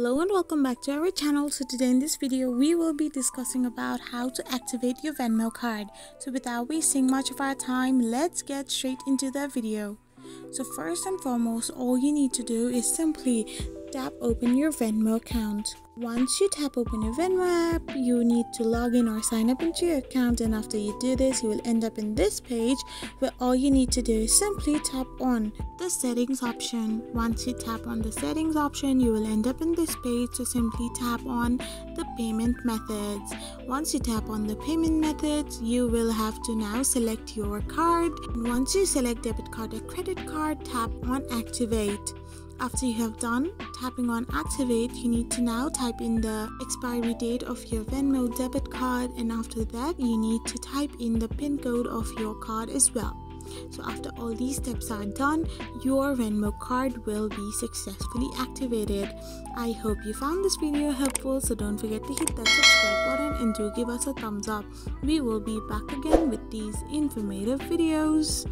Hello and welcome back to our channel. So today in this video we will be discussing about how to activate your Venmo card. So without wasting much of our time, let's get straight into the video. So first and foremost, all you need to do is simply tap open your Venmo account. Once you tap open your Venmo app, you need to log in or sign up into your account, and after you do this, you will end up in this page where all you need to do is simply tap on the settings option. Once you tap on the settings option, you will end up in this page, so simply tap on the payment methods. Once you tap on the payment methods, you will have to now select your card. Once you select debit card or credit card, tap on activate. After you have done tapping on activate, you need to now type in the expiry date of your Venmo debit card, and after that you need to type in the PIN code of your card as well. So after all these steps are done, your Venmo card will be successfully activated. I hope you found this video helpful, so don't forget to hit that subscribe button and do give us a thumbs up. We will be back again with these informative videos.